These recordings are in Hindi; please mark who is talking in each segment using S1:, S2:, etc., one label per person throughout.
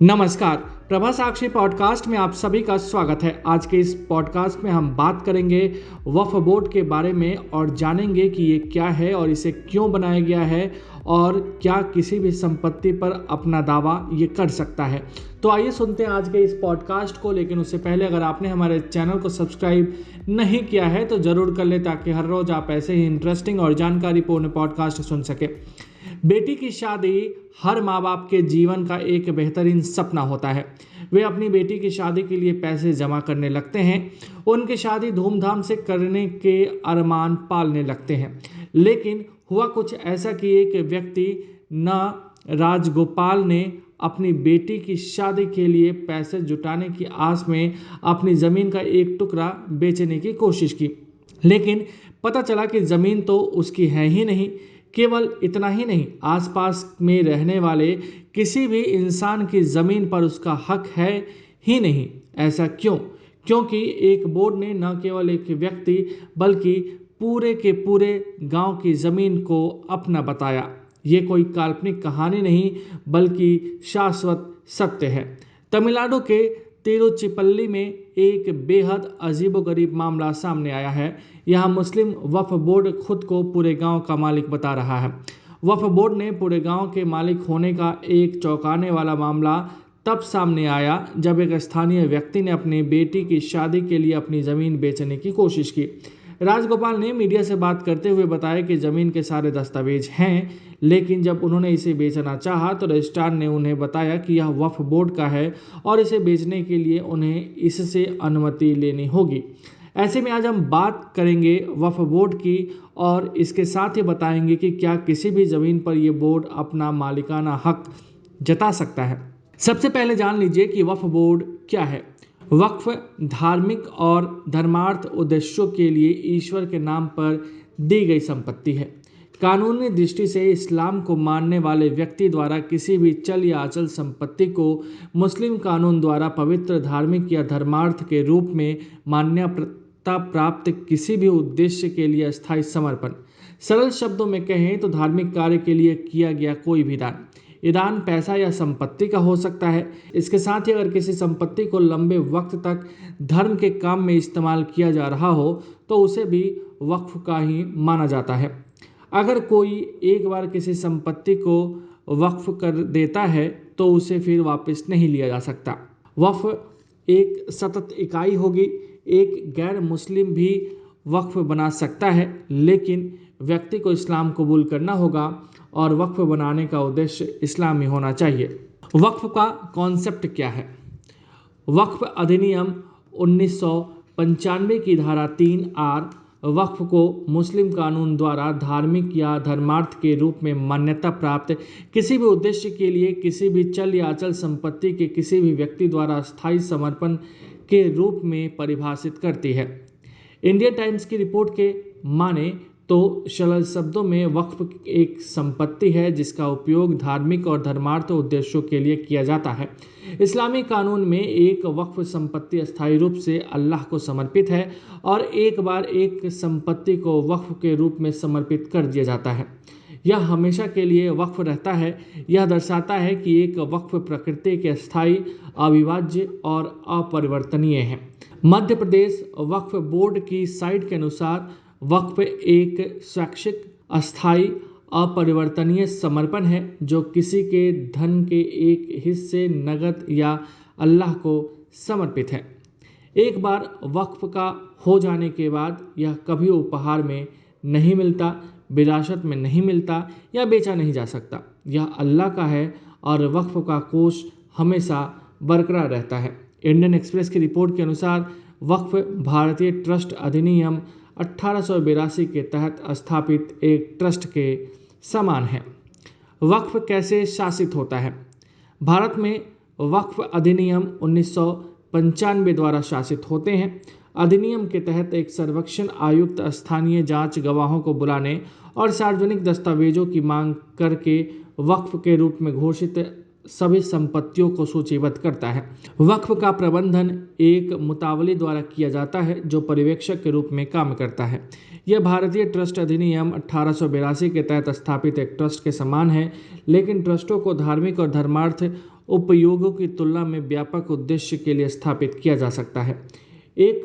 S1: नमस्कार। प्रभा साक्षी पॉडकास्ट में आप सभी का स्वागत है। आज के इस पॉडकास्ट में हम बात करेंगे वक्फ बोर्ड के बारे में और जानेंगे कि ये क्या है और इसे क्यों बनाया गया है और क्या किसी भी संपत्ति पर अपना दावा ये कर सकता है। तो आइए सुनते हैं आज के इस पॉडकास्ट को। लेकिन उससे पहले अगर आपने हमारे चैनल को सब्सक्राइब नहीं किया है तो ज़रूर कर ले, ताकि हर रोज़ आप ऐसे ही इंटरेस्टिंग और जानकारीपूर्ण पॉडकास्ट सुन सके। बेटी की शादी हर माँ बाप के जीवन का एक बेहतरीन सपना होता है। वे अपनी बेटी की शादी के लिए पैसे जमा करने लगते हैं, उनकी शादी धूमधाम से करने के अरमान पालने लगते हैं। लेकिन हुआ कुछ ऐसा कि एक व्यक्ति न राजगोपाल ने अपनी बेटी की शादी के लिए पैसे जुटाने की आस में अपनी ज़मीन का एक टुकड़ा बेचने की कोशिश की। लेकिन पता चला कि ज़मीन तो उसकी है ही नहीं। केवल इतना ही नहीं, आसपास में रहने वाले किसी भी इंसान की ज़मीन पर उसका हक है ही नहीं। ऐसा क्यों? क्योंकि एक बोर्ड ने न केवल एक व्यक्ति बल्कि पूरे के पूरे गांव की ज़मीन को अपना बताया। ये कोई काल्पनिक कहानी नहीं बल्कि शाश्वत सत्य है। तमिलनाडु के तिरुचिपल्ली में एक बेहद अजीबोगरीब मामला सामने आया है। यहाँ मुस्लिम वक्फ बोर्ड खुद को पूरे गांव का मालिक बता रहा है। वक्फ बोर्ड ने पूरे गांव के मालिक होने का एक चौंकाने वाला मामला तब सामने आया जब एक स्थानीय व्यक्ति ने अपनी बेटी की शादी के लिए अपनी ज़मीन बेचने की कोशिश की। राजगोपाल ने मीडिया से बात करते हुए बताया कि ज़मीन के सारे दस्तावेज हैं, लेकिन जब उन्होंने इसे बेचना चाहा तो रजिस्ट्रार ने उन्हें बताया कि यह वक्फ बोर्ड का है और इसे बेचने के लिए उन्हें इससे अनुमति लेनी होगी। ऐसे में आज हम बात करेंगे वक्फ बोर्ड की और इसके साथ ही बताएंगे कि क्या किसी भी ज़मीन पर यह बोर्ड अपना मालिकाना हक जता सकता है। सबसे पहले जान लीजिए कि वक्फ बोर्ड क्या है। वक्फ धार्मिक और धर्मार्थ उद्देश्यों के लिए ईश्वर के नाम पर दी गई संपत्ति है। कानूनी दृष्टि से इस्लाम को मानने वाले व्यक्ति द्वारा किसी भी चल या अचल संपत्ति को मुस्लिम कानून द्वारा पवित्र, धार्मिक या धर्मार्थ के रूप में मान्यता प्राप्त किसी भी उद्देश्य के लिए अस्थायी समर्पण। सरल शब्दों में कहें तो धार्मिक कार्य के लिए किया गया कोई भी दान। ये दान पैसा या संपत्ति का हो सकता है। इसके साथ ही अगर किसी संपत्ति को लंबे वक्त तक धर्म के काम में इस्तेमाल किया जा रहा हो तो उसे भी वक्फ का ही माना जाता है। अगर कोई एक बार किसी संपत्ति को वक्फ कर देता है तो उसे फिर वापस नहीं लिया जा सकता। वक्फ एक सतत इकाई होगी। एक गैर मुस्लिम भी वक्फ बना सकता है, लेकिन व्यक्ति को इस्लाम कबूल करना होगा और वक्फ बनाने का उद्देश्य इस्लामी होना चाहिए। वक्फ का कॉन्सेप्ट क्या है? वक्फ अधिनियम 1995 की धारा 3R वक्फ को मुस्लिम कानून द्वारा धार्मिक या धर्मार्थ के रूप में मान्यता प्राप्त किसी भी उद्देश्य के लिए किसी भी चल या अचल संपत्ति के किसी भी व्यक्ति द्वारा स्थायी समर्पण के रूप में परिभाषित करती है। इंडियन टाइम्स की रिपोर्ट के माने तो सरल शब्दों में वक्फ एक संपत्ति है जिसका उपयोग धार्मिक और धर्मार्थ उद्देश्यों के लिए किया जाता है। इस्लामी कानून में एक वक्फ संपत्ति अस्थायी रूप से अल्लाह को समर्पित है और एक बार एक संपत्ति को वक्फ के रूप में समर्पित कर दिया जाता है। यह हमेशा के लिए वक्फ रहता है। यह दर्शाता है कि एक वक्फ प्रकृति के अस्थायी, अविभाज्य और अपरिवर्तनीय है। मध्य प्रदेश वक्फ बोर्ड की साइट के अनुसार वक्फ एक स्वैच्छिक, अस्थायी, अपरिवर्तनीय समर्पण है जो किसी के धन के एक हिस्से नगद या अल्लाह को समर्पित है। एक बार वक्फ का हो जाने के बाद यह कभी उपहार में नहीं मिलता, विरासत में नहीं मिलता या बेचा नहीं जा सकता। यह अल्लाह का है और वक्फ का कोष हमेशा बरकरार रहता है। इंडियन एक्सप्रेस की रिपोर्ट के अनुसार वक्फ भारतीय ट्रस्ट अधिनियम 1882 के तहत स्थापित एक ट्रस्ट के समान है। वक्फ कैसे शासित होता है? भारत में वक्फ अधिनियम 1995 द्वारा शासित होते हैं। अधिनियम के तहत एक सर्वेक्षण आयुक्त स्थानीय जांच गवाहों को बुलाने और सार्वजनिक दस्तावेजों की मांग करके वक्फ के रूप में घोषित सभी संपत्तियों को सूचीबद्ध करता है। वक्फ का प्रबंधन एक मुतावली द्वारा किया जाता है जो पर्यवेक्षक के रूप में काम करता है। यह भारतीय ट्रस्ट अधिनियम 1882 के तहत स्थापित एक ट्रस्ट के समान है, लेकिन ट्रस्टों को धार्मिक और धर्मार्थ उपयोगों की तुलना में व्यापक उद्देश्य के लिए स्थापित किया जा सकता है। एक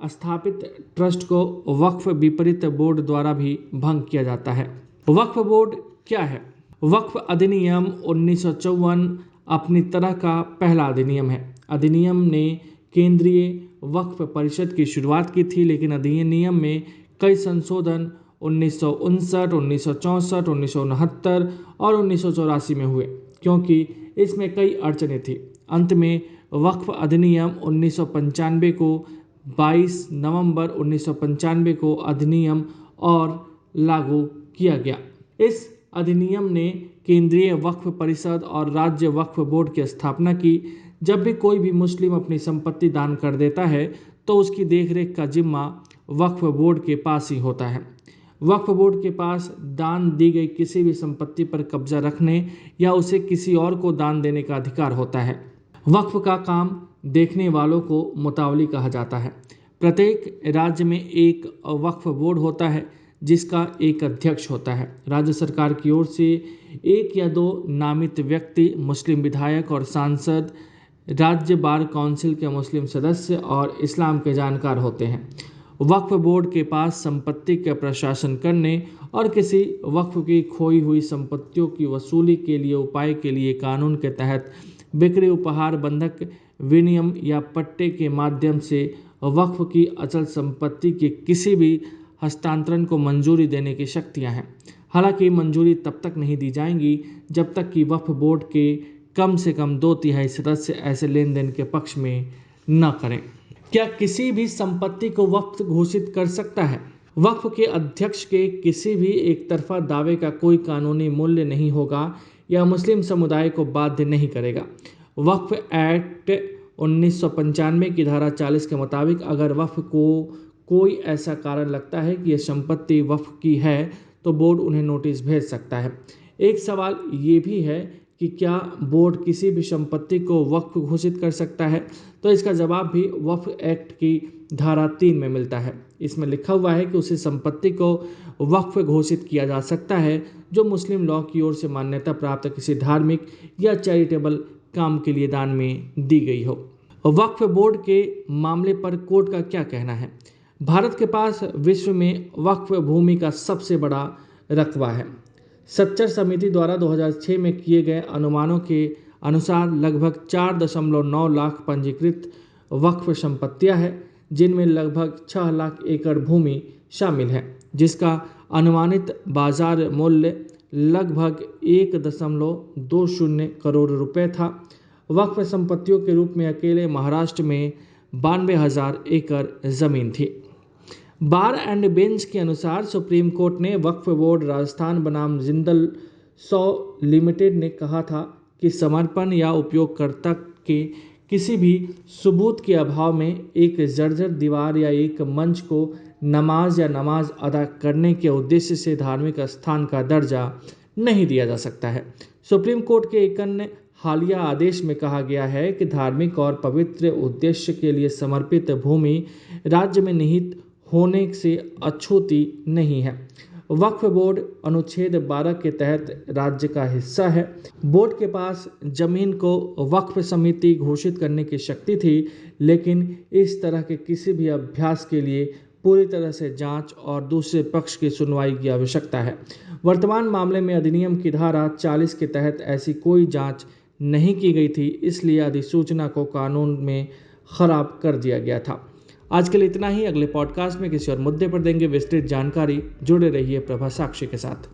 S1: स्थापित ट्रस्ट को वक्फ विपरीत बोर्ड द्वारा भी भंग किया जाता है। वक्फ बोर्ड क्या है? वक्फ अधिनियम 1954 अपनी तरह का पहला अधिनियम है। अधिनियम ने केंद्रीय वक्फ परिषद की शुरुआत की थी, लेकिन अधिनियम में कई संशोधन 1959, 1964, 1969 और 1984 में हुए, क्योंकि इसमें कई अड़चनें थी। अंत में वक्फ अधिनियम 1995 को 22 नवंबर 1995 को अधिनियम और लागू किया गया। इस अधिनियम ने केंद्रीय वक्फ परिषद और राज्य वक्फ बोर्ड की स्थापना की। जब भी कोई भी मुस्लिम अपनी संपत्ति दान कर देता है तो उसकी देखरेख का जिम्मा वक्फ बोर्ड के पास ही होता है। वक्फ बोर्ड के पास दान दी गई किसी भी संपत्ति पर कब्जा रखने या उसे किसी और को दान देने का अधिकार होता है। वक्फ का काम देखने वालों को मुतावली कहा जाता है। प्रत्येक राज्य में एक वक्फ बोर्ड होता है जिसका एक अध्यक्ष होता है। राज्य सरकार की ओर से एक या दो नामित व्यक्ति, मुस्लिम विधायक और सांसद, राज्य बार काउंसिल के मुस्लिम सदस्य और इस्लाम के जानकार होते हैं। वक्फ बोर्ड के पास संपत्ति का प्रशासन करने और किसी वक्फ की खोई हुई संपत्तियों की वसूली के लिए उपाय के लिए कानून के तहत बिक्री, उपहार, बंधक, विनिमय या पट्टे के माध्यम से वक्फ की अचल संपत्ति के किसी भी हस्तांतरण को मंजूरी देने की शक्तियां हैं। हालांकि मंजूरी तब तक नहीं दी जाएंगी जब तक कि वक्फ बोर्ड के कम से कम 2/3 सदस्य ऐसे लेन देन के पक्ष में न करें। क्या किसी भी संपत्ति को वक्फ घोषित कर सकता है? वक्फ के अध्यक्ष के किसी भी एक तरफा दावे का कोई कानूनी मूल्य नहीं होगा या मुस्लिम समुदाय को बाध्य नहीं करेगा। वक्फ एक्ट 1995 की धारा 40 के मुताबिक अगर वक्फ को कोई ऐसा कारण लगता है कि यह संपत्ति वक्फ की है तो बोर्ड उन्हें नोटिस भेज सकता है। एक सवाल ये भी है कि क्या बोर्ड किसी भी संपत्ति को वक्फ घोषित कर सकता है? तो इसका जवाब भी वक्फ एक्ट की धारा 3 में मिलता है। इसमें लिखा हुआ है कि उसी संपत्ति को वक्फ घोषित किया जा सकता है जो मुस्लिम लॉ की ओर से मान्यता प्राप्त किसी धार्मिक या चैरिटेबल काम के लिए दान में दी गई हो। वक्फ बोर्ड के मामले पर कोर्ट का क्या कहना है? भारत के पास विश्व में वक्फ भूमि का सबसे बड़ा रकबा है। सच्चर समिति द्वारा 2006 में किए गए अनुमानों के अनुसार लगभग 4.9 लाख पंजीकृत वक्फ संपत्तियां हैं, जिनमें लगभग 6 लाख एकड़ भूमि शामिल है, जिसका अनुमानित बाजार मूल्य लगभग 1.20 करोड़ रुपए था। वक्फ संपत्तियों के रूप में अकेले महाराष्ट्र में 92,000 एकड़ जमीन थी। बार एंड बेंच के अनुसार सुप्रीम कोर्ट ने वक्फ बोर्ड राजस्थान बनाम जिंदल सौ लिमिटेड ने कहा था कि समर्पण या उपयोगकर्ता के किसी भी सबूत के अभाव में एक जर्जर दीवार या एक मंच को नमाज या नमाज अदा करने के उद्देश्य से धार्मिक स्थान का दर्जा नहीं दिया जा सकता है। सुप्रीम कोर्ट के एक अन्य हालिया आदेश में कहा गया है कि धार्मिक और पवित्र उद्देश्य के लिए समर्पित भूमि राज्य में निहित होने से अछूती नहीं है। वक्फ बोर्ड अनुच्छेद 12 के तहत राज्य का हिस्सा है। बोर्ड के पास जमीन को वक्फ समिति घोषित करने की शक्ति थी, लेकिन इस तरह के किसी भी अभ्यास के लिए पूरी तरह से जांच और दूसरे पक्ष की सुनवाई की आवश्यकता है। वर्तमान मामले में अधिनियम की धारा 40 के तहत ऐसी कोई जांच नहीं की गई थी, इसलिए अधिसूचना को कानून में खराब कर दिया गया था। आज के लिए इतना ही। अगले पॉडकास्ट में किसी और मुद्दे पर देंगे विस्तृत जानकारी। जुड़े रहिए प्रभा साक्षी के साथ।